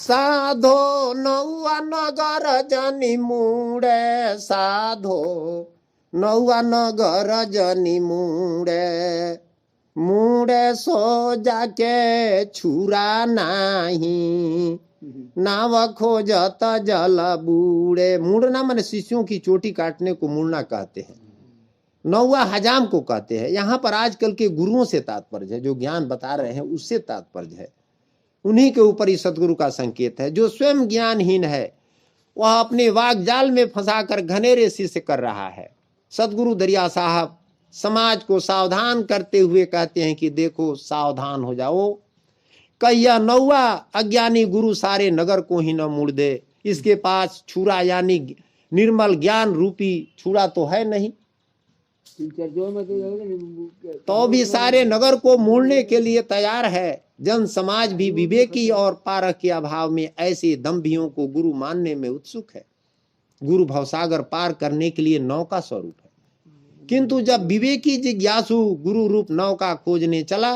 साधो नौआ नगर जनी मुड़े, साधो नौआ नगर जनी मुड़े, मुड़े सो जाके छुरा नाही, नाव खोजत जल बूढ़े। मुड़ना माने शिष्यों की चोटी काटने को मुड़ना कहते हैं, नौवा हजाम को कहते हैं। यहाँ पर आजकल के गुरुओं से तात्पर्य है, जो ज्ञान बता रहे हैं उससे तात्पर्य है। उन्हीं के ऊपर ही सदगुरु का संकेत है। जो स्वयं ज्ञानहीन है वह अपने वाग जाल में फंसाकर घनेरे शिष्य कर रहा है। सदगुरु दरिया साहब समाज को सावधान करते हुए कहते हैं कि देखो सावधान हो जाओ, कहिया नौवा अज्ञानी गुरु सारे नगर को ही न मुड़ दे। इसके पास छुरा यानी निर्मल ज्ञान रूपी छुरा तो है नहीं, तो भी सारे नगर को मोड़ने के लिए तैयार है। जन समाज भी विवेकी और पारख के अभाव में ऐसे दम्भियों को गुरु मानने में उत्सुक है। गुरु भवसागर पार करने के लिए नौका स्वरूप है, किंतु जब विवेकी जिज्ञासु गुरु रूप नौका खोजने चला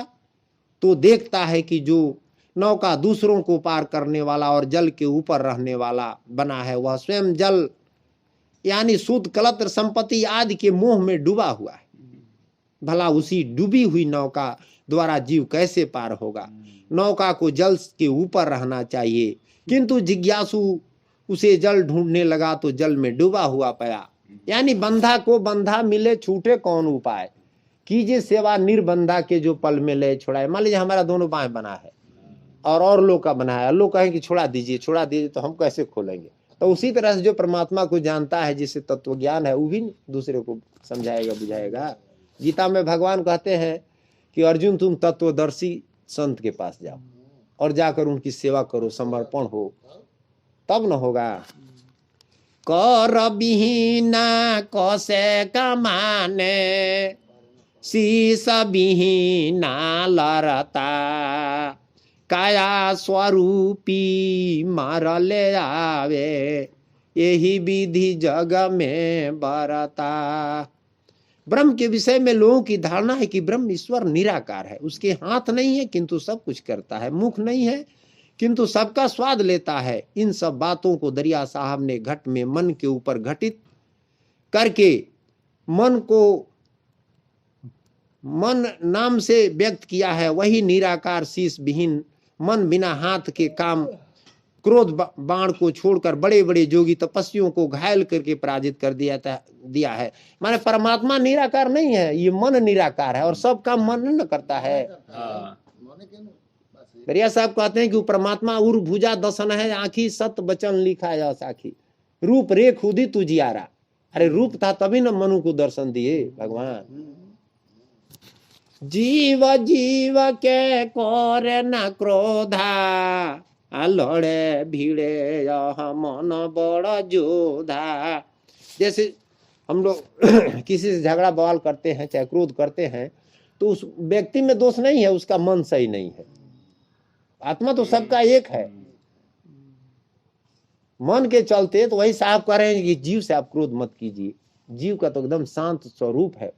तो देखता है कि जो नौका दूसरों को पार करने वाला और जल के ऊपर रहने वाला बना है वह स्वयं जल यानी शुद्ध कलत्र संपत्ति आदि के मोह में डूबा हुआ है। भला उसी डूबी हुई नौका द्वारा जीव कैसे पार होगा? नौका को जल के ऊपर रहना चाहिए, किंतु जिज्ञासु उसे जल ढूंढने लगा तो जल में डूबा हुआ पाया। यानी बंधा को बंधा मिले छूटे कौन उपाय, कीजिए सेवा निर्बंधा के जो पल में ले छुड़ाए। मान लीजिए हमारा दोनों बाएं बना है और लोग का बना है, लोग कहें कि छुड़ा दीजिए तो हम कैसे खोलेंगे? तो उसी तरह से जो परमात्मा को जानता है, जिसे तत्व ज्ञान है, वो भी दूसरे को समझाएगा बुझाएगा। गीता में भगवान कहते हैं कि अर्जुन तुम तत्वदर्शी संत के पास जाओ और जाकर उनकी सेवा करो, समर्पण हो, तब न होगा। कर बिहीना कसे कमाने, शीस बिहीना लरता, काया स्वरूपी मार ले आवे, यही विधि जग में बरता। ब्रह्म के विषय में लोगों की धारणा है कि ब्रह्म ईश्वर निराकार है, उसके हाथ नहीं है किंतु सब कुछ करता है, मुख नहीं है किंतु सबका स्वाद लेता है। इन सब बातों को दरिया साहब ने घट में मन के ऊपर घटित करके मन को मन नाम से व्यक्त किया है। वही निराकार शीश विहीन मन बिना हाथ के काम क्रोध बाण को छोड़कर बड़े बड़े जोगी तपस्वियों को घायल करके पराजित कर दिया है। माने परमात्मा निराकार नहीं है, ये मन निराकार है और सब काम मन न करता है। दरिया साहब कहते हैं कि परमात्मा उर भुजा दसन है, आखी सत बचन लिखा है साखी, रूप रे खुदी तुझियारा। अरे रूप था तभी न मनु को दर्शन दिए भगवान। जीव जीव के कोरे न क्रोधा, लड़े भिड़े मन बड़ा जोधा। जैसे हम लोग किसी से झगड़ा बवाल करते हैं, चाहे क्रोध करते हैं, तो उस व्यक्ति में दोष नहीं है, उसका मन सही नहीं है। आत्मा तो सबका एक है, मन के चलते तो वही साहब कह रहे हैं कि जीव से आप क्रोध मत कीजिए। जीव का तो एकदम शांत स्वरूप है,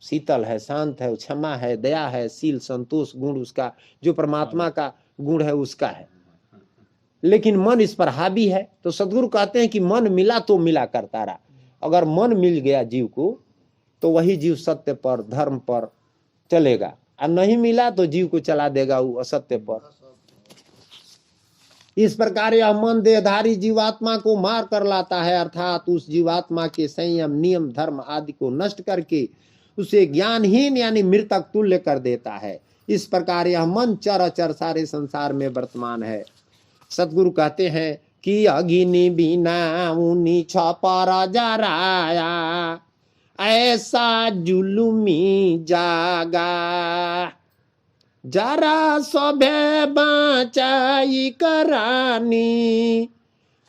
शीतल है, शांत है, क्षमा है, दया है, शील संतोष गुण उसका जो परमात्मा का गुण है उसका है, लेकिन मन इस पर हावी है। तो सदगुरु कहते हैं कि मन मिला तो मिला करता रहा। अगर मन मिल गया जीव को तो वही जीव सत्य पर धर्म पर चलेगा, और नहीं मिला तो जीव को चला देगा वो असत्य पर। इस प्रकार यह मन देहधारी जीवात्मा को मार कर लाता है, अर्थात उस जीवात्मा के संयम नियम धर्म आदि को नष्ट करके उसे ज्ञानहीन यानी मृतक तुल्य कर देता है। इस प्रकार यह मन चर अचर सारे संसार में वर्तमान है। सतगुरु कहते हैं कि अग्नि बिना ऊनी छपर जराया, ऐसा जुलुमी जागा, जरा सभे बाचाई करानी,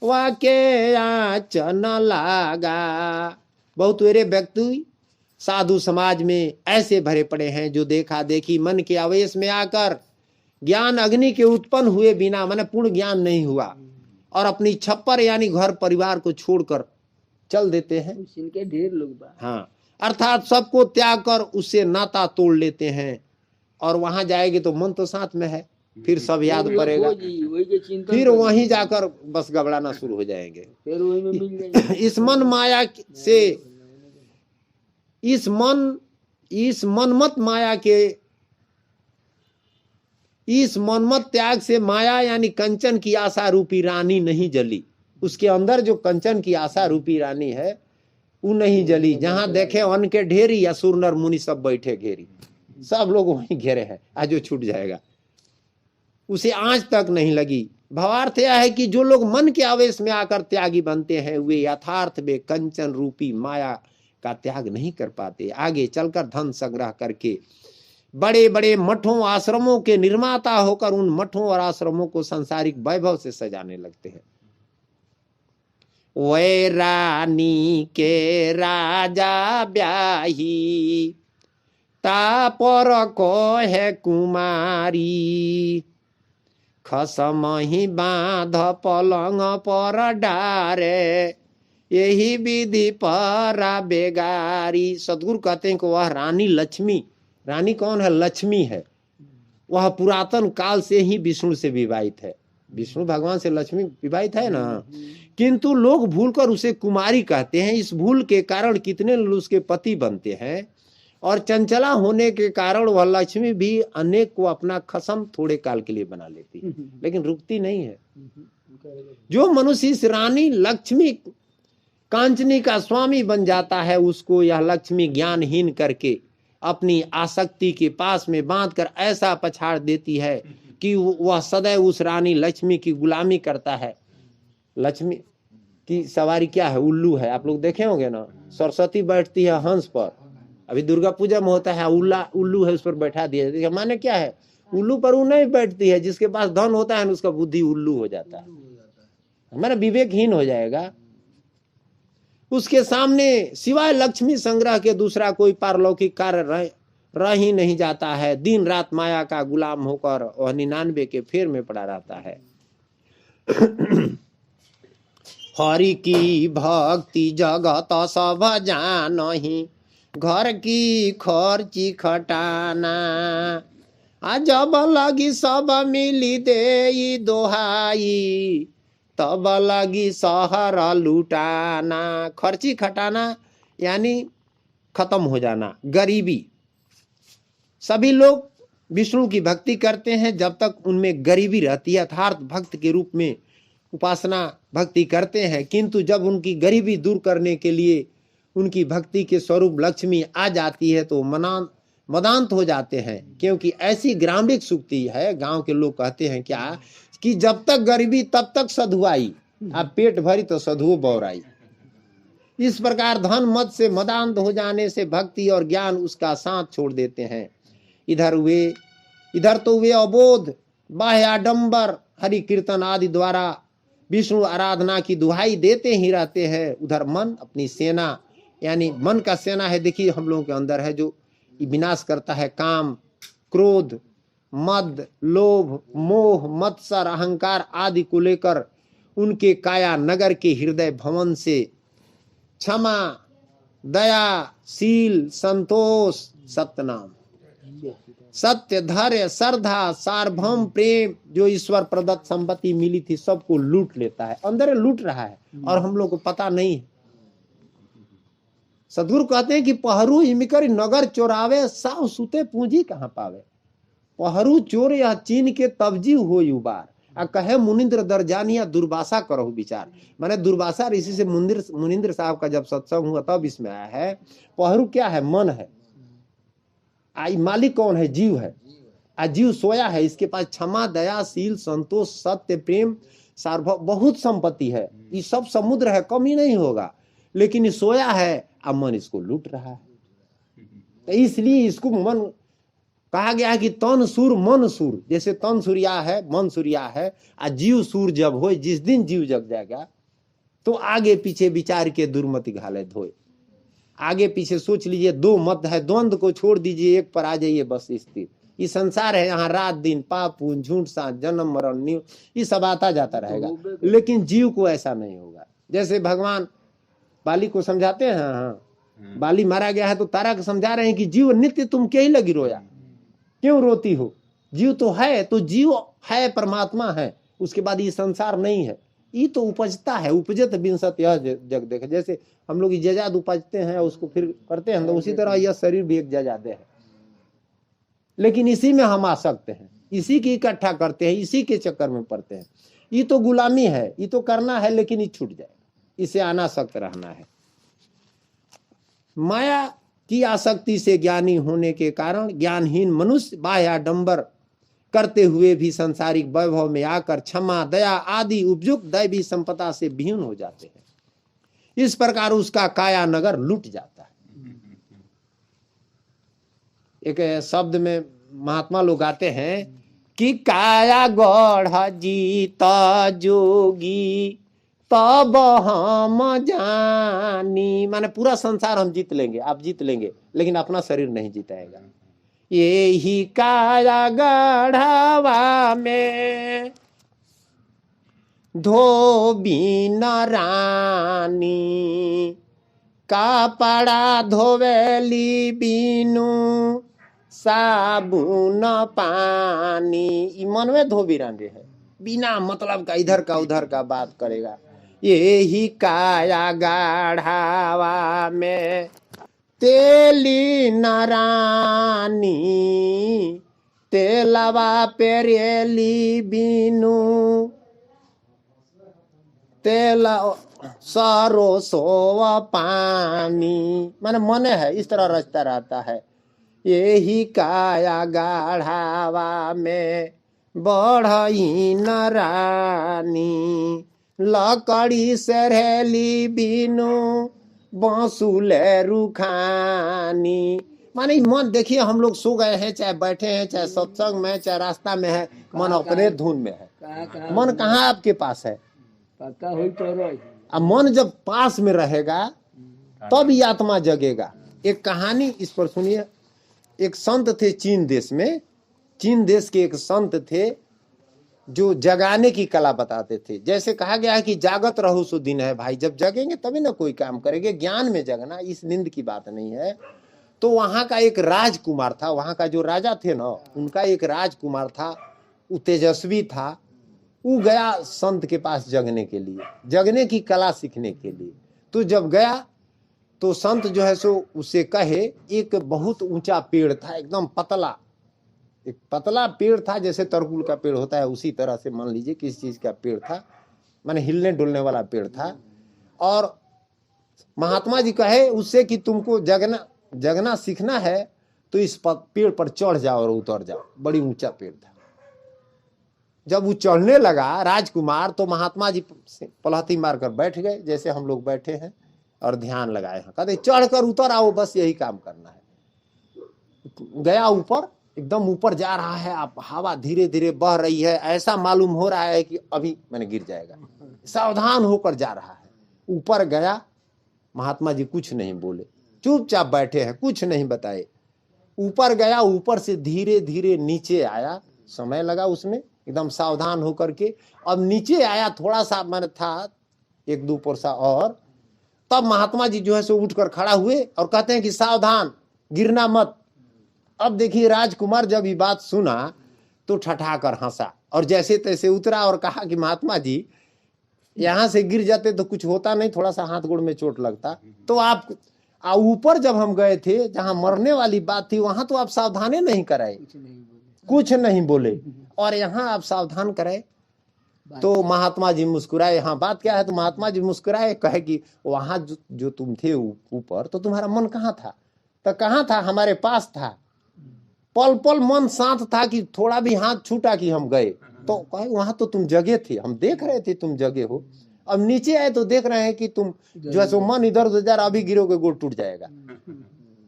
वाके आचन लागा। बहुत वेरे व्यक्ति साधु समाज में ऐसे भरे पड़े हैं जो देखा देखी मन के आवेश में आकर ज्ञान अग्नि के उत्पन्न हुए बिना माने पूर्ण ज्ञान नहीं हुआ और अपनी छप्पर यानी घर परिवार को छोड़कर चल देते हैं। इनके ढेर लोग हाँ, अर्थात सबको त्याग कर उससे नाता तोड़ लेते हैं और वहां जाएंगे तो मन तो साथ में है, फिर सब याद पड़ेगा, फिर वहीं जाकर बस गबड़ाना शुरू हो जाएंगे। इस मन माया से, इस मनमत माया के, इस मनमत त्याग से माया यानी कंचन की आशा रूपी रानी नहीं जली। उसके अंदर जो कंचन की आशा रूपी रानी है वो नहीं जली। जहां देखे अन्न के ढेरी, असुर नर मुनि सब बैठे घेरी, सब लोग वहीं घेरे हैं, आज वो छूट जाएगा, उसे आंच तक नहीं लगी। भावार्थ यह है कि जो लोग मन के आवेश में आकर त्यागी बनते हैं वे यथार्थ में कंचन रूपी माया का त्याग नहीं कर पाते। आगे चलकर धन संग्रह करके बड़े बड़े मठों आश्रमों के निर्माता होकर उन मठों और आश्रमों को सांसारिक वैभव से सजाने लगते हैं। वै रानी के राजा ब्याही तापर को है कुमारी, खसमही बांध पलंग पर डारे यही विधि पर बेगारी। सदगुरु कहते हैं कि वह रानी लक्ष्मी, रानी कौन है? लक्ष्मी है। वह पुरातन काल से ही विष्णु से विवाहित है, विष्णु भगवान से लक्ष्मी विवाहित है ना, किंतु लोग भूलकर उसे कुमारी कहते हैं। इस भूल के कारण कितने लोग उसके पति बनते हैं और चंचला होने के कारण वह लक्ष्मी भी अनेक को अपना खसम थोड़े काल के लिए बना लेती है, लेकिन रुकती नहीं है। जो मनुष्य इस रानी लक्ष्मी कांचनी का स्वामी बन जाता है उसको यह लक्ष्मी ज्ञानहीन करके अपनी आसक्ति के पास में बांधकर ऐसा पछाड़ देती है कि वह सदैव उस रानी लक्ष्मी की गुलामी करता है। लक्ष्मी की सवारी क्या है? उल्लू है। आप लोग देखे होंगे ना, सरस्वती बैठती है हंस पर, अभी दुर्गा पूजा में होता है उल्लू है उस पर बैठा दिया जाता है। माने क्या है? उल्लू पर वो नहीं बैठती है, जिसके पास धन होता है उसका बुद्धि उल्लू हो जाता है, हमारा विवेकहीन हो जाएगा। उसके सामने सिवाय लक्ष्मी संग्रह के दूसरा कोई पारलौकिक कार्य रह ही नहीं जाता है। दिन रात माया का गुलाम होकर वह 99 के फेर में पड़ा रहता है। हरि की भक्ति जगत सब जानहि, घर की खर्ची खटाना, जब लगी सब मिली दे दोहाई, तब लगी शहर लुटाना। खर्ची खटाना यानी खत्म हो जाना, गरीबी। सभी लोग विष्णु की भक्ति करते हैं जब तक उनमें गरीबी रहती है, यथार्थ भक्त के रूप में उपासना भक्ति करते हैं, किंतु जब उनकी गरीबी दूर करने के लिए उनकी भक्ति के स्वरूप लक्ष्मी आ जाती है तो मदांत हो जाते हैं। क्योंकि ऐसी ग्रामीण सूक्ति है, गांव के लोग कहते हैं क्या कि जब तक गरीबी तब तक सधुआई, अब पेट भरी तो सधुओ बौराई। इस प्रकार धन मद से मदांत हो जाने से भक्ति और ज्ञान उसका साथ छोड़ देते हैं। इधर तो वे अबोध बाह्य आडंबर हरि कीर्तन आदि द्वारा विष्णु आराधना की दुहाई देते ही रहते हैं, उधर मन अपनी सेना यानी मन का सेना है, देखिए हम लोगों के अंदर है, जो विनाश करता है काम, क्रोध, मद, लोभ, मोह, मत्सर, अहंकार आदि को लेकर उनके काया नगर के हृदय भवन से क्षमा, दया, शील, संतोष, सत्यनाम, सत्य, धैर्य, श्रद्धा, सार्वभौम प्रेम जो ईश्वर प्रदत्त संपत्ति मिली थी सबको लूट लेता है, अंदर लूट रहा है और हम लोग को पता नहीं है। सदगुरु कहते हैं कि पहरू हिमकर नगर चोरावे, साव सुते पूंजी कहाँ पावे। पहरू चोर यह चीन के तबजी हो युबार, आ कहे मुनिंद्र दरजानिया दुर्वासा करो विचार। मैंने दुर्वासा ऋषि से मुनिंद्र साहब का जब सत्संग हुआ तब इसमें आया है। पहरू क्या है? मन है। आई मालिक कौन है? जीव है। जीव सोया है, इसके पास क्षमा, दया, शील, संतोष, सत्य, प्रेम, सार्वभौम बहुत संपत्ति है, ये सब समुद्र है, कमी नहीं होगा, लेकिन ये सोया है, अब मन इसको लूट रहा है। तो इसलिए इसको मन कहा गया है कि तन सूर मन सूर। जैसे तन सूर्या है, मन सूर्या है, जीव सूर जब हो, जिस दिन जीव जग जाएगा तो आगे पीछे विचार के दुर्मति घाले धोए। आगे पीछे सोच लीजिए, दो मत है, द्वंद्व को छोड़ दीजिए, एक पर आ जाइए बस स्थिर। ये संसार है, यहाँ रात दिन, पाप पुण्य, झूठ साँच, जन्म मरण, न्यू, ये सब आता जाता रहेगा, लेकिन जीव को ऐसा नहीं होगा। जैसे भगवान बाली को समझाते हैं, हाँ बाली मारा गया है तो तारा को समझा रहे हैं कि जीव नित्य तुम क्या ही लगी रोया, क्यों रोती हो, जीव तो है, तो जीव है, परमात्मा है, उसके बाद ये संसार नहीं है। ये तो उपजता है, उपजत विंसत यह जग देख। जैसे हम लोग जजाद उपजते हैं उसको फिर करते हैं, तो उसी तरह यह शरीर भी एक जजादे है, लेकिन इसी में हम आ सकते हैं, इसी की इकट्ठा करते हैं, इसी के चक्कर में पड़ते हैं। ये तो गुलामी है, ये तो करना है, लेकिन ये छूट जाएगा, इसे अनासक्त रहना है। माया की आसक्ति से ज्ञानी होने के कारण ज्ञानहीन मनुष्य बाह्याडंबर करते हुए भी सांसारिक वैभव में आकर क्षमा, दया आदि उपयुक्त दैवी संपदा से विहीन हो जाते हैं। इस प्रकार उसका काया नगर लूट जाता है। एक शब्द में महात्मा लोग आते हैं कि काया गढ़ जीत जोगी तब हम जानी, माने पूरा संसार हम जीत लेंगे, आप जीत लेंगे, लेकिन अपना शरीर नहीं जीताएगा। यही काया गढ़वा में धोबी न रानी, कपड़ा धोवेली बीनू साबुन पानी। मन में धोबी रांधे है, बिना मतलब का इधर का उधर का बात करेगा। यही काया गाढ़ावा में तेली नारानी, तेलवा पेरेली बीनू तेला सरो सोवा पानी। माने मने है, इस तरह रचता रहता है। यही काया गाढ़ावा में बढ़ई न रानी, लकड़ी सरेली बीनू बांसुले रुखानी। माने मन देखिए, हम लोग सो गए हैं, चाहे बैठे हैं, चाहे सत्संग में, चाहे रास्ता में है, मन अपने धुन में है। मन कहाँ आपके पास है? पक्का हुई तो रोई। अब मन जब पास में रहेगा तब ये आत्मा जगेगा। एक कहानी इस पर सुनिए। एक संत थे चीन देश में, चीन देश के एक संत थे जो जगाने की कला बताते थे। जैसे कहा गया है कि जागत रहो सो दिन है भाई, जब जगेंगे तभी ना कोई काम करेंगे। ज्ञान में जगना, इस नींद की बात नहीं है। तो वहां का एक राजकुमार था, वहां का जो राजा थे ना, उनका एक राजकुमार था, वो तेजस्वी था। वो गया संत के पास जगने के लिए, जगने की कला सीखने के लिए। तो जब गया तो संत जो है सो उसे कहे, एक बहुत ऊंचा पेड़ था, एकदम पतला, एक पतला पेड़ था, जैसे तरकुल का पेड़ होता है उसी तरह से मान लीजिए किस चीज का पेड़ था, माने हिलने डुलने वाला पेड़ था। और महात्मा जी कहे उससे कि तुमको जगना सीखना है तो इस पेड़ पर चढ़ जाओ और उतर जाओ। बड़ी ऊंचा पेड़ था। जब वो चढ़ने लगा राजकुमार, तो महात्मा जी पलहती मारकर बैठ गए, जैसे हम लोग बैठे हैं, और ध्यान लगाए हैं। कहते चढ़कर उतर आओ, बस यही काम करना है। गया ऊपर, एकदम ऊपर जा रहा है, आप हवा धीरे धीरे बह रही है, ऐसा मालूम हो रहा है कि अभी मैंने गिर जाएगा। सावधान होकर जा रहा है। ऊपर गया, महात्मा जी कुछ नहीं बोले, चुपचाप बैठे हैं, कुछ नहीं बताए। ऊपर गया, ऊपर से धीरे धीरे नीचे आया, समय लगा उसमें, एकदम सावधान होकर के। अब नीचे आया, थोड़ा सा मैंने था, एक दो पुरसा और, तब महात्मा जी जो है सो उठकर खड़ा हुए और कहते हैं कि सावधान, गिरना मत। अब देखिए राजकुमार जब ये बात सुना तो ठठाकर हंसा और जैसे तैसे उतरा और कहा कि महात्मा जी, यहां से गिर जाते तो कुछ होता नहीं, थोड़ा सा हाथ गोड़ में चोट लगता, तो आप ऊपर जब हम गए थे जहां मरने वाली बात थी, वहां तो आप सावधानी नहीं कराए, कुछ नहीं बोले, और यहाँ आप सावधान कराए। तो महात्मा जी मुस्कुराए। हाँ, बात क्या है? तो महात्मा जी मुस्कुराए, कहे कि वहां जो तुम थे ऊपर, तो तुम्हारा मन कहाँ था? तो कहाँ था? हमारे पास था। पल पल मन शांत था कि थोड़ा भी हाथ छूटा कि हम गए। तो कहे वहां तो तुम जगे थे, हम देख रहे थे तुम जगे हो। अब नीचे आए तो देख रहे हैं कि तुम जो है सो मन इधर उधर, अभी गिरोगे गोड़ टूट जाएगा।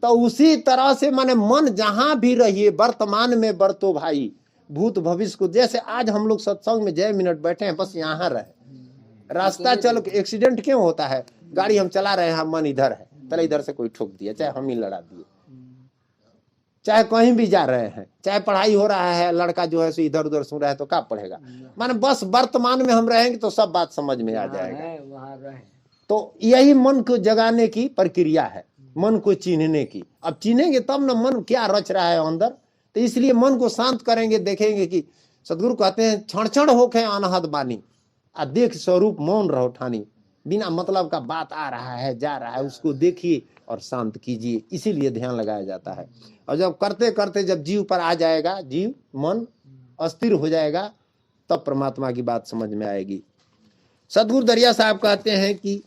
तो उसी तरह से माने मन जहां भी रहिए, वर्तमान में बरतो भाई, भूत भविष्य को। जैसे आज हम लोग सत्संग में 6 मिनट बैठे हैं, बस यहाँ रहे। रास्ता चल, एक्सीडेंट क्यों होता है? गाड़ी हम चला रहे हैं, मन इधर है, पहले इधर से कोई ठोक दिया, चाहे हम ही लड़ा दिए, चाहे कहीं भी जा रहे हैं, चाहे पढ़ाई हो रहा है, लड़का जो है सो इधर उधर सुन रहा है, तो क्या पढ़ेगा? माने बस वर्तमान में हम रहेंगे तो सब बात समझ में आ जाएगा। तो यही मन को जगाने की प्रक्रिया है, मन को चिन्हने की। अब चिन्हेंगे तब ना मन क्या रच रहा है अंदर। तो इसलिए मन को शांत करेंगे, देखेंगे कि सदगुरु कहते हैं क्षण क्षण होके अनहद बानी, आ देख स्वरूप मौन रहो ठानी। बिना मतलब का बात आ रहा है जा रहा है, उसको देखिए और शांत कीजिए, इसीलिए ध्यान लगाया जाता है। और जब करते करते जब जीव पर आ जाएगा, जीव मन अस्थिर हो जाएगा, तब परमात्मा की बात समझ में आएगी। सदगुरु दरिया साहब कहते हैं कि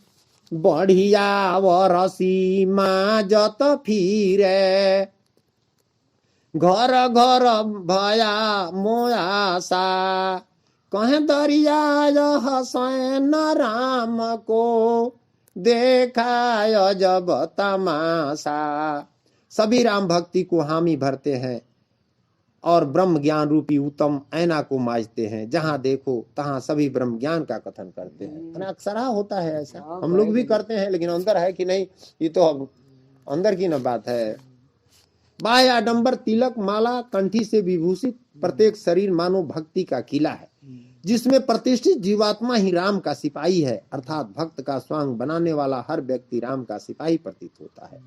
बढ़िया वरसी माँ जत फिरे, घर घर भया मोयासा, कहे दरिया हसैन राम को देखाय जब तमाशा। सभी राम भक्ति को हामी भरते हैं और ब्रह्म ज्ञान रूपी उत्तम ऐना को मांझते हैं। जहां देखो तहां सभी ब्रह्म ज्ञान का कथन करते हैं। अक्सरा होता है ऐसा, हम लोग भी करते हैं, लेकिन अंदर है कि नहीं, ये तो अब अंदर की न बात है। बाह्य आडंबर, तिलक, माला, कंठी से विभूषित प्रत्येक शरीर मानो भक्ति का किला है, जिसमें प्रतिष्ठित जीवात्मा ही राम का सिपाही है। अर्थात भक्त का स्वांग बनाने वाला हर व्यक्ति राम का सिपाही प्रतीत होता है।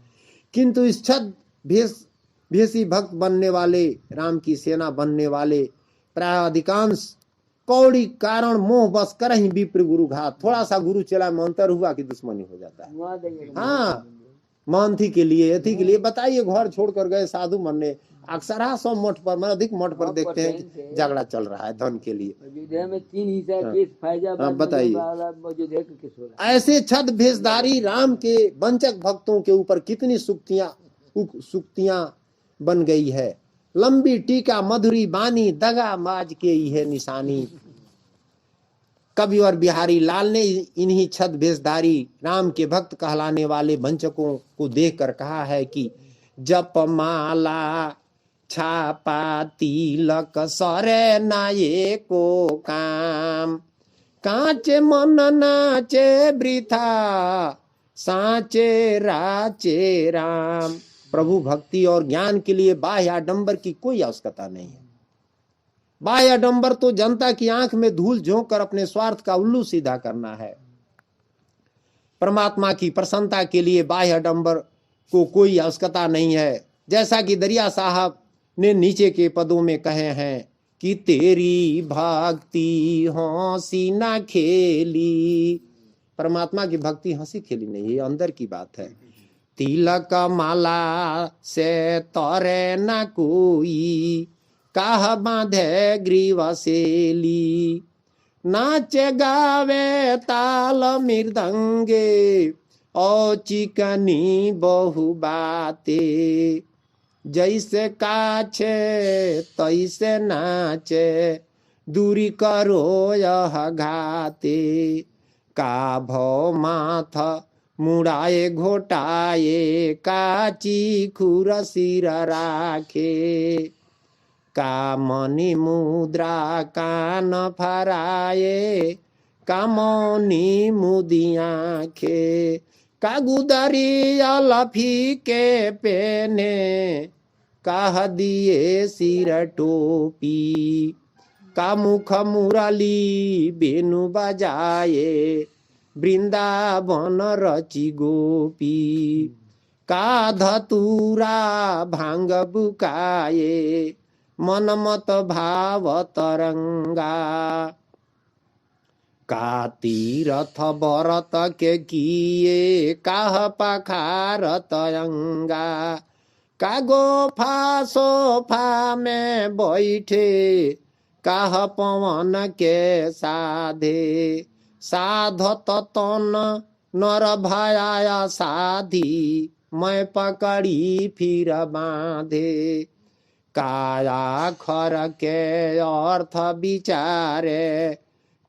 किंतु इस छद भेषी भक्त बनने वाले, राम की सेना बनने वाले प्राय अधिकांश कौड़ी कारण मोह बस कर ही विप्र गुरु घात। थोड़ा सा गुरु चेला में अंतर हुआ कि दुश्मनी हो जाता है। हाँ, मानथी के लिए, यथी के लिए बताइए, घर छोड़कर गए साधु मनने, अक्सर सौ मठ पर, मैं अधिक मठ पर देखते हैं कि झगड़ा चल रहा है धन के लिए। अयोध्या में 3 हिस्सा केस फैजाबाद, बताइए, ऐसे छद भेषधारी राम के वंचक भक्तों के ऊपर कितनी सुक्तियां बन गई है। लंबी टीका, मधुरी बानी, दगा माज के ही है निशानी। कवि और बिहारी लाल ने इन्हीं छद भेषधारी राम के भक्त कहलाने वाले वंचकों को देखकर कहा है कि जप माला छापा तिलक सरे नाये को काम, कांचे मन नाचे वृथा साचे राचे राम। प्रभु भक्ति और ज्ञान के लिए बाह्य आडंबर की कोई आवश्यकता नहीं है। बाह्य आडंबर तो जनता की आंख में धूल झोंक कर अपने स्वार्थ का उल्लू सीधा करना है। परमात्मा की प्रसन्नता के लिए बाह्य आडंबर को कोई आवश्यकता नहीं है। जैसा कि दरिया साहब ने नीचे के पदों में कहे हैं कि तेरी भक्ति हंसी ना खेली। परमात्मा की भक्ति हंसी खेली नहीं, ये अंदर की बात है। तिलक माला से तोरे न कोई, काह बांधे ग्रीव सेली। नाचे गावे ताल मृदंगे, और चिकनी बहु बाते। जैसे काछे तैसे नाचे, दूरी करो यह घाते। का भो माथ मुड़ाए घोटाए, काची खुर सिर राखे। का मणि मुद्रा कान फराए, का मौनी मुदियाखे। का गुदरी अलफी के पेने, काह दिए सिर टोपी। का मुख मुरली बेनु बजाए, वृंदावन रची गोपी। का धतूरा भांग बुकाए, मन मत भाव तरंगा। का तीरथ बरत के किए, काह पखारत अंगा। का गोफा सोफा में बैठे, काह पवन के साधे। साधत तन नर भया साधी, मैं पकड़ी फिर बांधे। काया खर के अर्थ विचारे,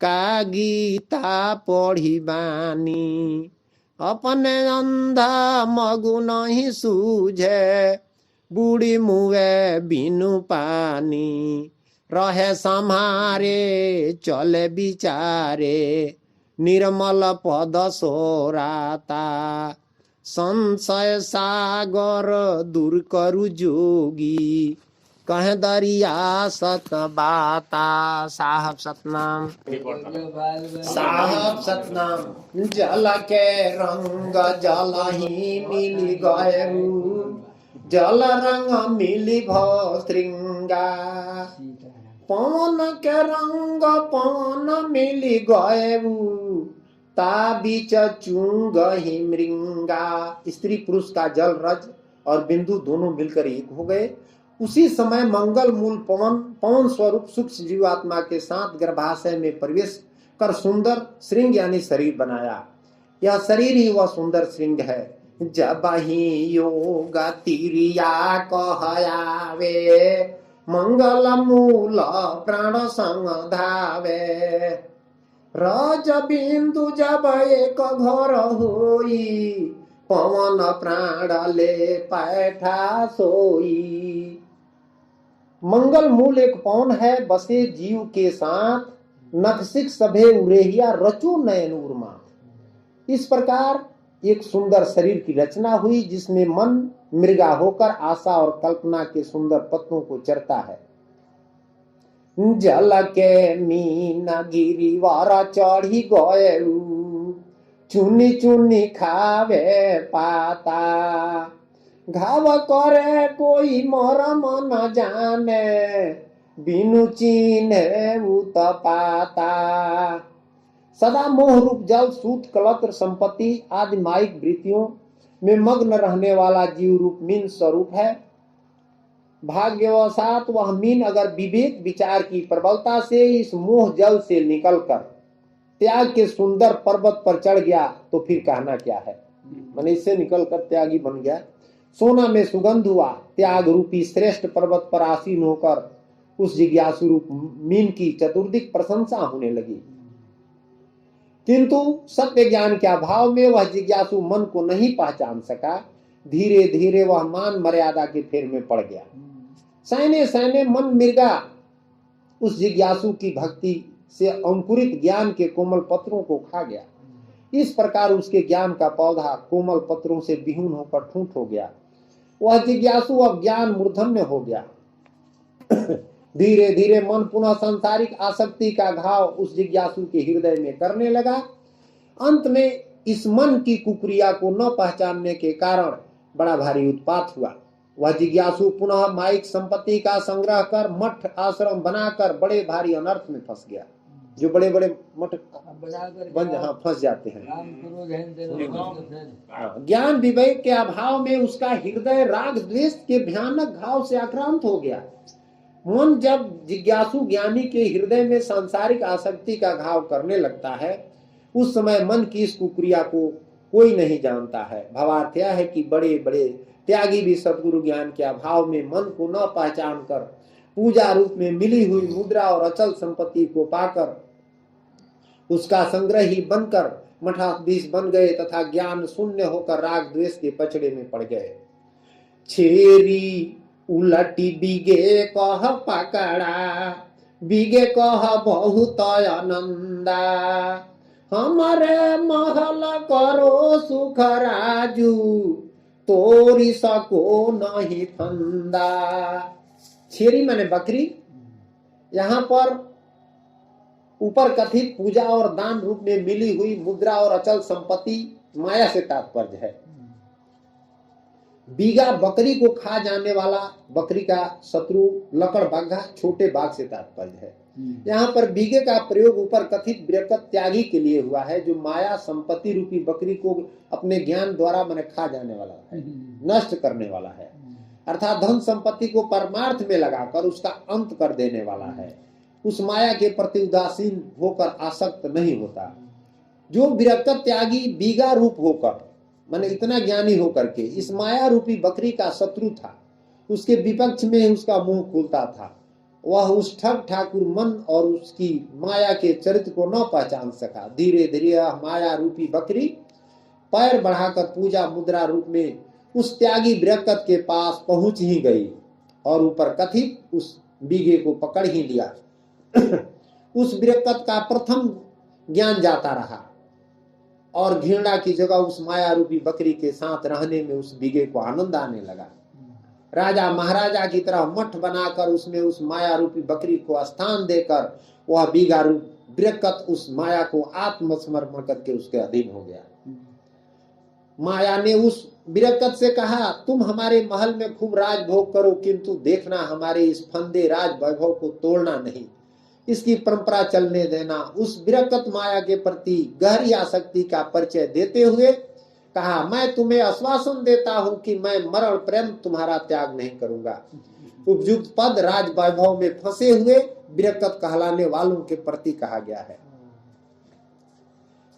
का गीता पढ़ी बानी। अपने अंधा मगु नहीं सूझे, बूढ़ी मुए बिनु पानी। रहे सम्हारे चले विचारे, निर्मल पद सोराता। संशय सागर दूर करु जोगी, कहे दरिया सत बाता। साहब सतनाम, साहब सतनाम। जल के रंग जल ही मिल गए, जल रंग मिली भो श्रृंगार। मृंगा पवन के रंग पवन मिली गएऊ ता बीच चूंग ही मृंगा। स्त्री पुरुष का जल रज और बिंदु दोनों मिलकर एक हो गए। उसी समय मंगल मूल पवन स्वरूप सूक्ष्म जीवात्मा के साथ गर्भाशय में प्रवेश कर सुंदर श्रृंग यानी शरीर बनाया। यह शरीर ही वह सुंदर श्रृंग है। जब ही योग तिरिया कहयावे मंगल मूल प्राण संग धावे रज बिंदु जब एक घर होई पवन प्राण ले पैठा सोई। मंगल मूल एक पवन है बसे जीव के साथ नखसिक सभे उरेहिया रचो नयन उर्मा। इस प्रकार एक सुंदर शरीर की रचना हुई जिसमें मन मृगा होकर आशा और कल्पना के सुंदर पत्तों को चरता है। जल के मीन गिरिवार चढ़ी गएऊ चुनी चुनी खावे पाता घाव करे कोई मरम न जाने बिनु चीन्हे उत पाता। सदा मोह रूप जल सूत कलत्र संपत्ति आदि माइक वृत्तियों में मग्न रहने वाला जीव रूप मीन स्वरूप है। भाग्यवशात वह मीन अगर विवेक विचार की प्रबलता से इस मोह जल से निकलकर त्याग के सुंदर पर्वत पर चढ़ गया तो फिर कहना क्या है। मैंने इससे निकलकर त्यागी बन गया। सोना में सुगंध हुआ। त्याग रूपी श्रेष्ठ पर्वत पर आसीन होकर उस जिज्ञासु रूप मीन की चतुर्दिक प्रशंसा होने लगी। किंतु सत्य ज्ञान के अभाव में वह जिज्ञासु मन को नहीं पहचान सका। धीरे धीरे वह मान मर्यादा के फेर में पड़ गया। सैने सैने मन मृगा उस जिज्ञासु की भक्ति से अंकुरित ज्ञान के कोमल पत्रों को खा गया। इस प्रकार उसके ज्ञान का पौधा कोमल पत्रों से विहून होकर ठूंठ हो गया। वह जिज्ञासु अब ज्ञान मूर्धन्य हो गया। धीरे धीरे मन पुनः सांसारिक आसक्ति का घाव उस जिज्ञासु के हृदय में करने लगा। अंत में इस मन की कुक्रिया को न पहचानने के कारण बड़ा भारी उत्पात हुआ। वह जिज्ञासु पुनः माइक संपत्ति का संग्रह कर मठ आश्रम बनाकर बड़े भारी अनर्थ में फंस गया। जो बड़े बड़े मठ फंस जाते हैं। ज्ञान विवेक के अभाव में उसका हृदय राग द्वेष के भयानक घाव से आक्रांत हो गया। मन जब जिज्ञासु ज्ञानी के हृदय में सांसारिक आसक्ति का घाव करने लगता है उस समय मन की इस कुक्रिया को कोई नहीं जानता है। भावार्थ यह है कि बड़े बड़े त्यागी भी सद्गुरु ज्ञान के अभाव में मन को न पहचान कर पूजा रूप में मिली हुई मुद्रा और अचल संपत्ति को पाकर उसका संग्रही बनकर मठाधीश बन गए तथा ज्ञान शून्य होकर राग द्वेष के पचड़े में पड़ गए। छेरी उलटी बीगे कह पकड़ा बीगे कह बहुत आनंदा हमारे महल करो सुख राजू तोरी सको नहीं फंदा। छेरी माने बकरी। यहाँ पर ऊपर कथित पूजा और दान रूप में मिली हुई मुद्रा और अचल संपत्ति माया से तात्पर्य है। बीगा बकरी को खा जाने वाला बकरी का शत्रु लकड़ बाघा छोटे बाघ से तात्पर्य है। यहाँ पर बीगे का प्रयोग ऊपर कथित बृहत त्यागी के लिए हुआ है जो माया संपत्ति रूपी बकरी को अपने ज्ञान द्वारा मैंने खा जाने वाला है, नष्ट करने वाला है। अर्थात धन संपत्ति को परमार्थ में लगाकर उसका अंत कर देने वाला है। उस माया के प्रति उदासीन होकर आसक्त नहीं होता। जो बृहत त्यागी बीगा रूप होकर माने इतना ज्ञानी होकर के इस माया रूपी बकरी का शत्रु था, उसके विपक्ष में उसका मुंह खुलता था, वह उस ठग ठाकुर मन और उसकी माया के चरित्र को न पहचान सका। धीरे धीरे माया रूपी बकरी पैर बढ़ाकर पूजा मुद्रा रूप में उस त्यागी बृहत के पास पहुंच ही गई और ऊपर कथित उस बीगे को पकड़ ही लिया। उस बृहत का प्रथम ज्ञान जाता रहा और घृणा की जगह उस माया रूपी बकरी के साथ रहने में उस बीगे को आनंद आने लगा। राजा महाराजा की तरह मठ बनाकर उसमें उस माया रूपी बकरी को स्थान देकर वह बीगा रूप बृहत उस माया को आत्मसमर्पण करके उसके अधीन हो गया। माया ने उस बिरकत से कहा, तुम हमारे महल में खूब राज भोग करो, किंतु देखना हमारे इस फंदे राज वैभव को तोड़ना नहीं, इसकी परंपरा चलने देना। उस बिरकत माया के प्रति गहरी आसक्ति का परिचय देते हुए कहा, मैं तुम्हें आश्वासन देता हूं कि मैं मरण प्रेम तुम्हारा त्याग नहीं करूंगा। उपयुक्त पद राज वैभव में फंसे हुए बिरकत कहलाने वालों के प्रति कहा गया है।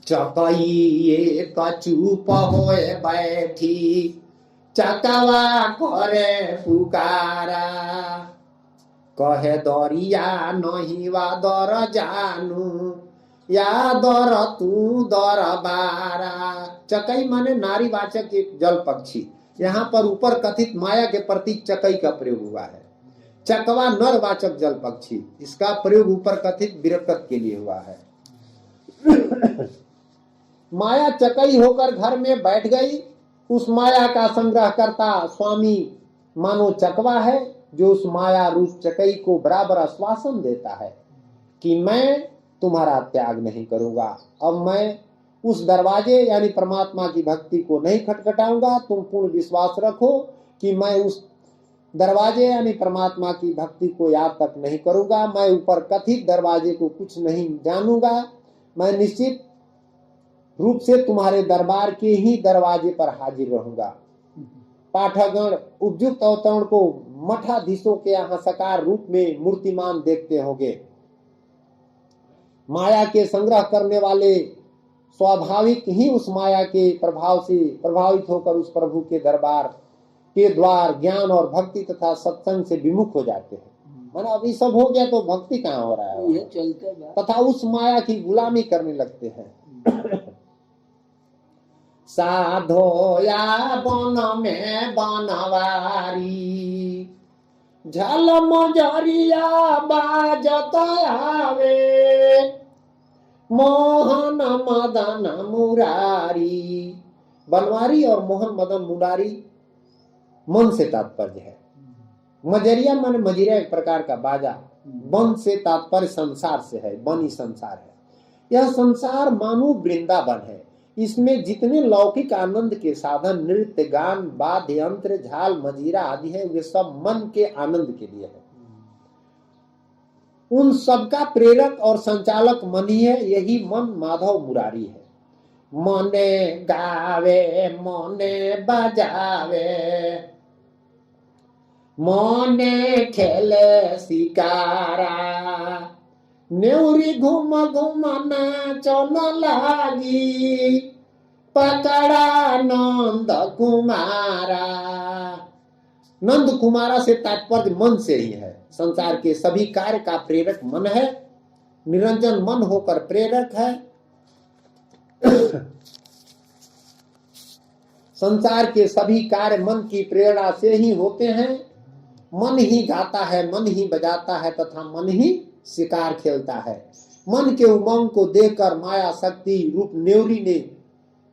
चकइए कचूप होए बैठी, चकवा करे पुकारा, कहे दरिया नहीं वा दर जानू, या दर तू दर बारा। चकई माने नारीवाचक एक जल पक्षी। यहाँ पर ऊपर कथित माया के प्रतीक चकई का प्रयोग हुआ है। चकवा नरवाचक जल पक्षी, इसका प्रयोग ऊपर कथित बिरकत के लिए हुआ है। माया चकई होकर घर में बैठ गई। उस माया का संग्रह करता स्वामी मानो चकवा है, जो उस माया रूप चकई को बराबर आश्वासन देता है कि मैं तुम्हारा त्याग नहीं करूंगा। अब मैं उस दरवाजे यानी परमात्मा की भक्ति को नहीं खटखटाऊंगा। तुम पूर्ण विश्वास रखो कि मैं उस दरवाजे यानी परमात्मा की भक्ति को याद तक नहीं करूंगा। मैं ऊपर कथित दरवाजे को कुछ नहीं जानूंगा। मैं निश्चित रूप से तुम्हारे दरबार के ही दरवाजे पर हाजिर रहूंगा। पाठकगण उपयुक्त अवतरण को मठाधीशों के यहाँ साकार रूप में मूर्तिमान देखते होंगे। माया के संग्रह करने वाले स्वाभाविक ही उस माया के प्रभाव से प्रभावित होकर उस प्रभु के दरबार के द्वार ज्ञान और भक्ति तथा सत्संग से विमुख हो जाते हैं। माना अभी सब हो गया तो भक्ति कहाँ हो रहा है, ये चलते तथा उस माया की गुलामी करने लगते हैं। साधो या बन में बनवारी, झल मजरिया बाजत आवे, मोहन मदन मुरारी। बनवारी और मोहन मदन मुरारी मन से तात्पर्य है। मजरिया मन मजिरा एक प्रकार का बाजा। बन से तात्पर्य संसार से है, बनी संसार है। यह संसार मानो वृंदावन है। इसमें जितने लौकिक आनंद के साधन नृत्य गान वाद्य यंत्र झाल मजीरा आदि है, वे सब मन के आनंद के लिए है। उन सबका प्रेरक और संचालक मन ही है। यही मन माधव मुरारी है। मने गावे मने बजावे, मने खेले शिकारा, नेउरी घूम घूम नाचन लागी, पकड़ा नंद कुमारा। नंद कुमारा से तात्पर्य मन से ही है। संसार के सभी कार्य का प्रेरक मन है। निरंजन मन होकर प्रेरक है। संसार के सभी कार्य मन की प्रेरणा से ही होते हैं। मन ही गाता है, मन ही बजाता है तथा मन ही शिकार खेलता है। मन के उमंग को देखकर माया शक्ति रूप नेवरी ने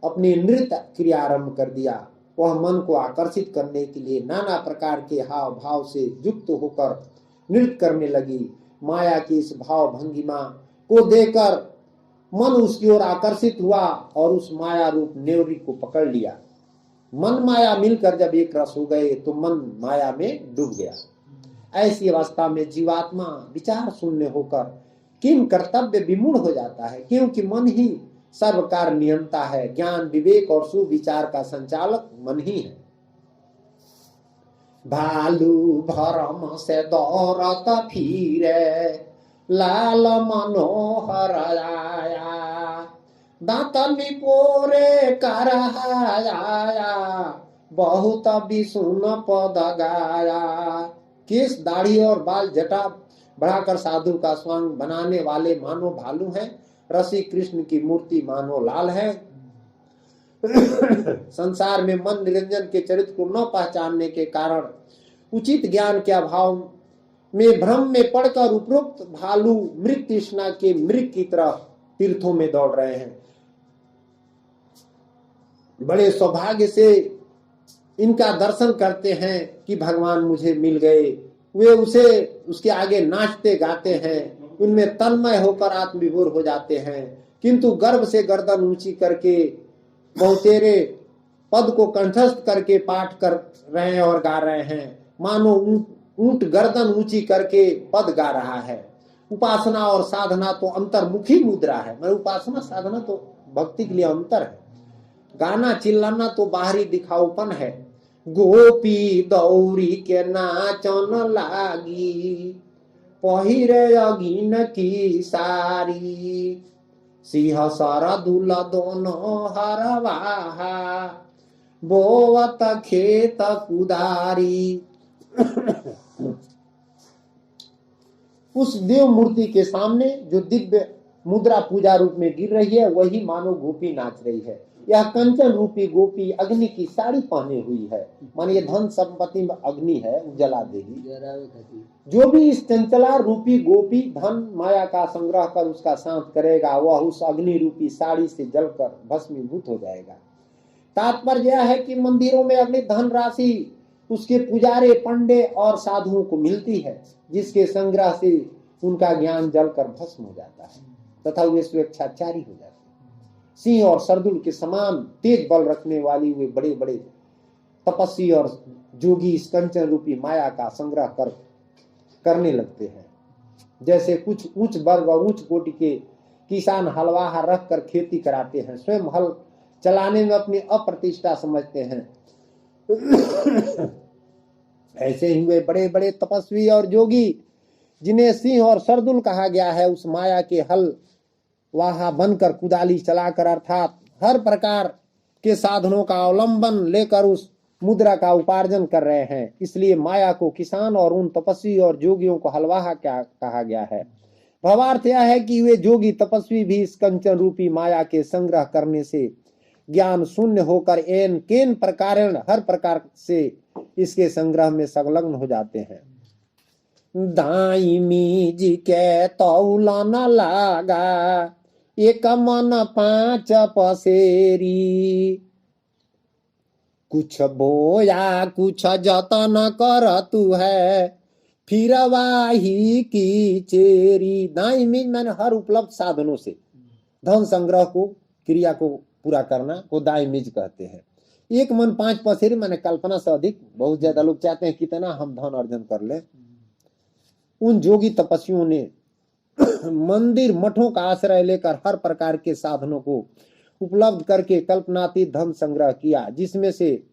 अपनी नृत्य क्रिया आरंभ कर दिया। वह मन को आकर्षित करने के लिए नाना प्रकार के हाव भाव से युक्त होकर नृत्य करने लगी। माया की इस भाव भंगिमा को देखकर मन उसकी ओर आकर्षित हुआ और उस माया रूप नेवरी को पकड़ लिया। मन माया मिलकर जब एक रस हो गए तो मन माया में डूब गया। ऐसी अवस्था में जीवात्मा विचार शून्य होकर किम कर्तव्य विमूढ़ हो जाता है, क्योंकि मन ही सर्वकार नियंता है। ज्ञान विवेक और सुविचार का संचालक मन ही है। भालू भरम से दौड़त फिरे, लाल मनोहर आया, दांत निपोरे करहाया, बहुत विसुन पद गाया। केस दाढ़ी और बाल जटा बढ़ाकर साधु का स्वांग बनाने वाले मानो भालू हैं। रसिक कृष्ण की मूर्ति मानो लाल है। संसार में मन निरंजन के चरित्र को न पहचानने के कारण उचित ज्ञान के अभाव में भ्रम में पड़कर उपरोक्त भालू मृग तृष्णा के मृग की तरह तीर्थों में दौड़ रहे हैं। बड़े सौभाग्य से इनका दर्शन करते हैं कि भगवान मुझे मिल गए। वे उसे उसके आगे नाचते गाते हैं, उनमें तन्मय होकर आत्मविभोर हो जाते हैं। किंतु गर्भ से गर्दन ऊंची करके बहुतेरे पद को कंठस्थ करके पाठ कर रहे हैं और गा रहे हैं, मानो ऊंट गर्दन ऊंची करके पद गा रहा है। उपासना और साधना तो अंतर्मुखी मुद्रा है। मैं उपासना साधना तो भक्ति के लिए अंतर है। गाना चिल्लाना तो बाहरी दिखाऊपन है। गोपी दौरी के नाचन लागी, पहिरे अगिन की सारी, सिंह सरदुल दोनों हरवाहा, बोवत खेत कुदारी। उस देव मूर्ति के सामने जो दिव्य मुद्रा पूजा रूप में गिर रही है, वही मानो गोपी नाच रही है। यह कंचन रूपी गोपी अग्नि की साड़ी पहने हुई है। मान ये धन संपत्ति में अग्नि है, जला देगी। जो भी इस चंचला रूपी गोपी धन माया का संग्रह कर उसका शांत करेगा, वह उस अग्नि रूपी साड़ी से जलकर भस्मीभूत हो जाएगा। तात्पर्य यह है कि मंदिरों में अग्नि धन राशि उसके पुजारे, पंडे और साधुओं को मिलती है, जिसके संग्रह से उनका ज्ञान जलकर भस्म हो जाता है तथा वे स्वेच्छाचारी हो जाते हैं। सिंह और सरदुल के समान तेज बल रखने वाली वे बड़े बड़े तपस्वी और जोगी इस कंचन रूपी माया का संग्रह करने लगते हैं। जैसे कुछ उच्च वर्ग और उच्च कोटि के किसान हलवाहा रख कर खेती कराते हैं, स्वयं हल चलाने में अपनी अप्रतिष्ठा समझते हैं, ऐसे ही वे बड़े बड़े तपस्वी और जोगी, जिन्हें सिंह और सरदुल कहा गया है, उस माया के हल वाहा बनकर कुदाली चलाकर अर्थात हर प्रकार के साधनों का अवलंबन लेकर उस मुद्रा का उपार्जन कर रहे हैं। इसलिए माया को किसान और उन तपस्वी और जोगियों को हलवाहा क्या कहा गया है। भावार्थ यह है कि वे जोगी तपस्वी भी इस कंचन रूपी माया के संग्रह करने से ज्ञान शून्य होकर एन केन प्रकारेण हर प्रकार से इसके संग्रह में संलग्न हो जाते हैं। दाइमी जी के तौलन लागा, एक मन पांच पसेरी, कुछ बोया कुछ जतन कर तू है, फिर वाही की चेरी। दाइमी मैंने हर उपलब्ध साधनों से धन संग्रह को, क्रिया को पूरा करना को दाइमीज कहते हैं। एक मन पांच पसेरी मैंने कल्पना से अधिक, बहुत ज्यादा लोग चाहते हैं कितना हम धन अर्जन कर ले। उन जोगी तपस्वियों ने मंदिर मठों का आश्रय लेकर हर प्रकार के साधनों को उपलब्ध करके कल्पनातीत धन संग्रह किया, जिसमें से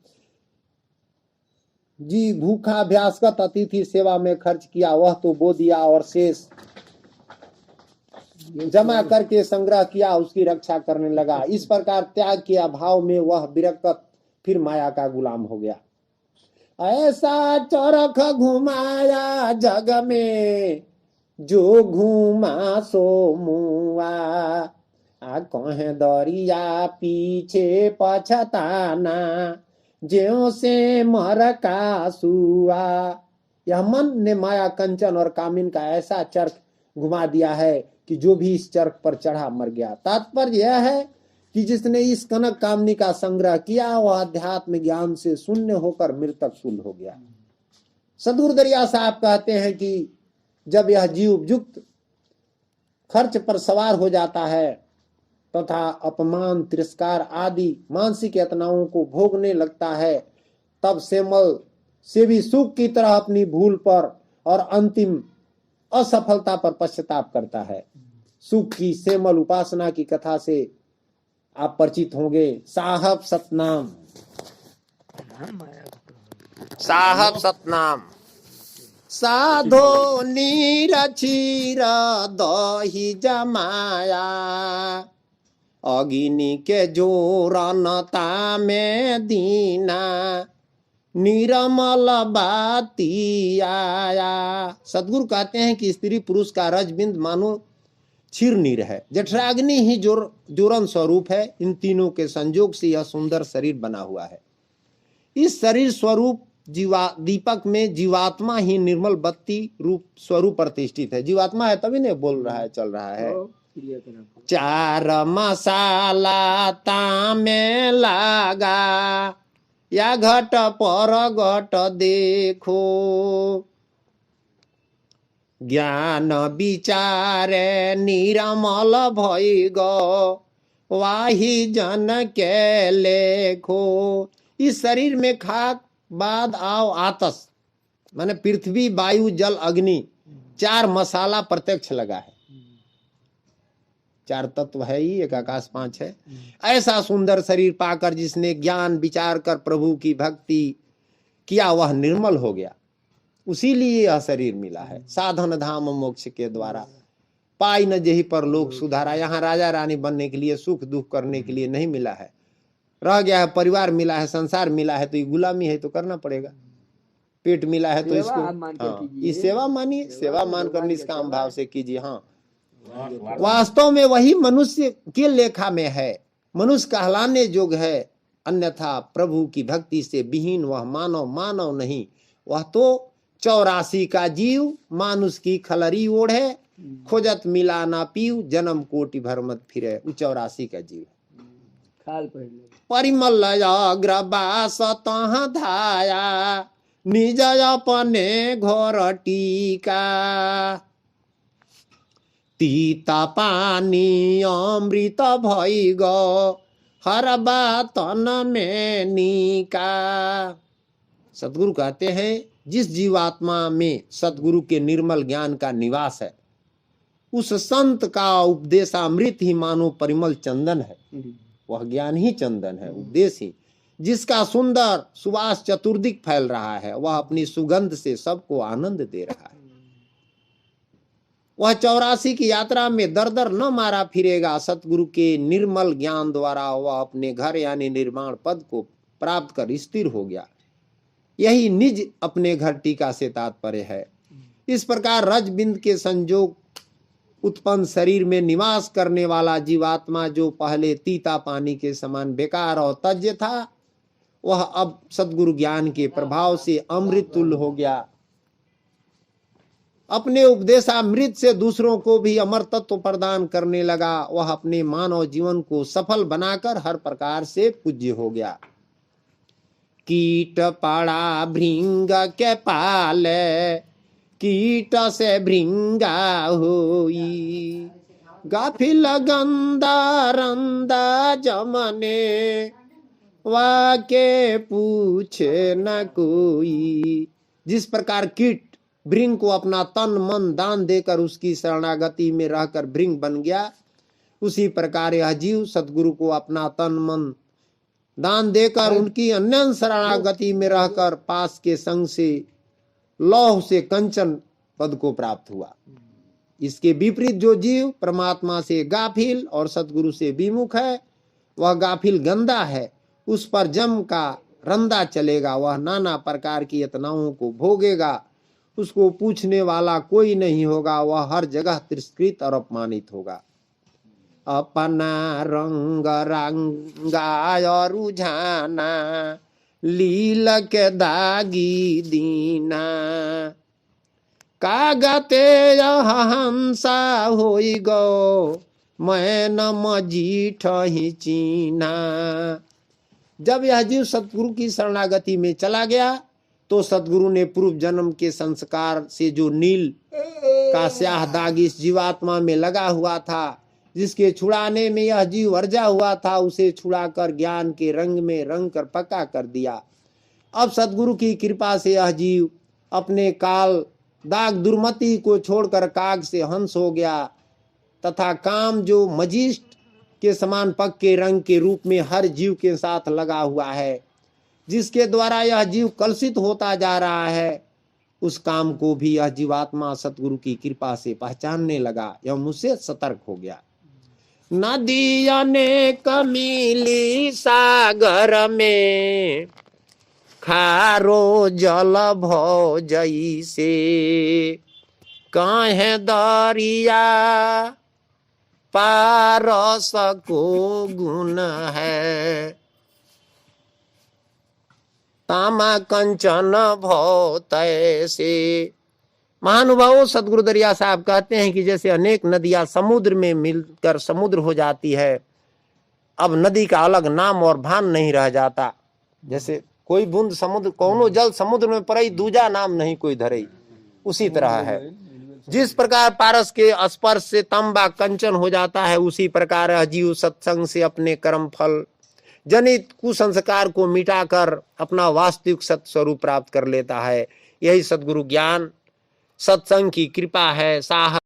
जी भूखाभ्यासगत अतिथि सेवा में खर्च किया वह तो बो दिया, और शेष जमा करके संग्रह किया, उसकी रक्षा करने लगा। इस प्रकार त्याग के अभाव में वह विरक्त फिर माया का गुलाम हो गया। ऐसा चरख घुमाया जग में, जो घूमा सो मुआ, कहे दरिया पीछे पछताना, ज्यों से मर का सुआ। यह मन ने माया कंचन और कामिन का ऐसा चरख घुमा दिया है कि जो भी इस चरख पर चढ़ा मर गया। तात्पर्य यह है कि जिसने इस कनक कामनी का संग्रह किया वह अध्यात्म ज्ञान से शून्य होकर मृतक कुल हो गया। सदूर दरिया साहब कहते हैं कि जब यह जीव युक्त खर्च पर सवार हो जाता है तथा अपमान, तिरस्कार आदि मानसिक यातनाओं को भोगने लगता है, तब सेमल से भी सुख की तरह अपनी भूल पर और अंतिम असफलता पर पश्चाताप करता है। सुख की सेमल उपासना की कथा से आप परिचित होंगे। साहब सतनाम, साहब सतनाम। साधो नीर क्षीर दही जमाया, अग्नि के जोरनता में दीना, निरमल बाती आया। सदगुरु कहते हैं कि स्त्री पुरुष का रजबिंद मानो क्षीर नीर है, जठराग्नि ही जोरन स्वरूप है। इन तीनों के संयोग से यह सुंदर शरीर बना हुआ है। इस शरीर स्वरूप दीपक में जीवात्मा ही निर्मल बत्ती रूप स्वरूप प्रतिष्ठित है। जीवात्मा है तभी नहीं बोल रहा है, चल रहा है। चार मसाला तामे लागा, या घट पर घट देखो, ज्ञान विचारे निरमल भई गो, वाही जन के लेखो। इस शरीर में खाक बाद आओ आतस, माने पृथ्वी वायु जल अग्नि, चार मसाला प्रत्यक्ष लगा है। चार तत्व है ही, एक आकाश पांच है। ऐसा सुंदर शरीर पाकर जिसने ज्ञान विचार कर प्रभु की भक्ति किया वह निर्मल हो गया। उसी लिए यह शरीर मिला है। साधन धाम मोक्ष के द्वारा पाई न जेहि पर लोक सुधारा। यहाँ राजा रानी बनने के लिए, सुख दुख करने के लिए नहीं मिला है। रह गया है, परिवार मिला है, संसार मिला है, तो ये गुलामी है तो करना पड़ेगा। पेट मिला है तो इसको ये सेवा मानिए, सेवा मानकर निष्काम भाव से कीजिए। हाँ, वास्तव में वही मनुष्य के लेखा में है, मनुष्य कहलाने योग्य है। अन्यथा प्रभु की भक्ति से विहीन वह मानव मानव नहीं। वह तो 84 का जीव, मानुष की खलरी ओढ़े, खोजत मिला ना पीऊ, जन्म कोटि भर मत फिरे। 84 का जीव परिमल अग्रवास तहाँ धाया, निज अपने घोर टीका। तीता पानी अमृत भई गो, हर बातन में नीका। सतगुरु कहते हैं जिस जीवात्मा में सतगुरु के निर्मल ज्ञान का निवास है, उस संत का उपदेशामृत ही मानो परिमल चंदन है। वह ज्ञान ही चंदन है, उपदेश ही, जिसका सुंदर सुवास चतुर्दिक फैल रहा है। वह अपनी सुगंध से सबको आनंद दे रहा है। वह 84 की यात्रा में दर दर न मारा फिरेगा। सतगुरु के निर्मल ज्ञान द्वारा वह अपने घर यानी निर्माण पद को प्राप्त कर स्थिर हो गया। यही निज अपने घर टीका से तात्पर्य है। इस प्रकार रजबिंद के संजोग उत्पन्न शरीर में निवास करने वाला जीवात्मा, जो पहले तीता पानी के समान बेकार और तज्य था, वह अब सद्गुरु ज्ञान के प्रभाव से अमृत तुल्य हो गया। अपने उपदेशामृत से दूसरों को भी अमर तत्व प्रदान करने लगा। वह अपने मानव जीवन को सफल बनाकर हर प्रकार से पूज्य हो गया। कीट पड़ा भृंग के पाले, कीट से भृंगा होई। गाफिल गंदा रंदा जमने, वाके पूछे न कोई। जिस प्रकार कीट भृंग को अपना तन मन दान देकर उसकी शरणागति में रहकर भृंग बन गया, उसी प्रकार यह जीव सतगुरु को अपना तन मन दान देकर उनकी अन्य शरणागति में रहकर पास के संग से लौह से कंचन पद को प्राप्त हुआ। इसके विपरीत जो जीव परमात्मा से गाफिल और सतगुरु से विमुख है, वह गाफिल गंदा है। उस पर जम का रंदा चलेगा। वह नाना प्रकार की यातनाओं को भोगेगा। उसको पूछने वाला कोई नहीं होगा। वह हर जगह तिरस्कृत और अपमानित होगा। अपना रंग रंगाय रुझाना, लील के दागी दीना। कागते हंसा होई गो, मैं न मजीठ ही चीना। जब यह जीव सतगुरु की शरणागति में चला गया, तो सतगुरु ने पूर्व जन्म के संस्कार से जो नील का स्याह दाग इस जीवात्मा में लगा हुआ था, जिसके छुड़ाने में यह जीव वर्जा हुआ था, उसे छुड़ाकर ज्ञान के रंग में रंग कर पक्का कर दिया। अब सतगुरु की कृपा से यह जीव अपने काल दाग दुर्मति को छोड़कर काग से हंस हो गया, तथा काम जो मजिष्ट के समान पक्के रंग के रूप में हर जीव के साथ लगा हुआ है, जिसके द्वारा यह जीव कलुषित होता जा रहा है, उस काम को भी यह जीवात्मा सतगुरु की कृपा से पहचानने लगा एवं उससे सतर्क हो गया। नदी अनेक मिली सागर में, खारो जल भो जैसे। काहे दरिया पारस को गुण है, तामा कंचन भो तैसे। महानुभावों, सदगुरु दरिया साहब कहते हैं कि जैसे अनेक नदियां समुद्र में मिलकर समुद्र हो जाती है, अब नदी का अलग नाम और भान नहीं रह जाता। जैसे कोई बूंद समुद्र, कौनो जल समुद्र में पड़ई, दूजा नाम नहीं कोई धरई, उसी तरह है। जिस प्रकार पारस के स्पर्श से तांबा कंचन हो जाता है, उसी प्रकार अजीव सत्संग से अपने कर्म फल जनित कुसंस्कार को मिटाकर अपना वास्तविक सत्य स्वरूप प्राप्त कर लेता है। यही सद्गुरु ज्ञान सत्संग की कृपा है। साहस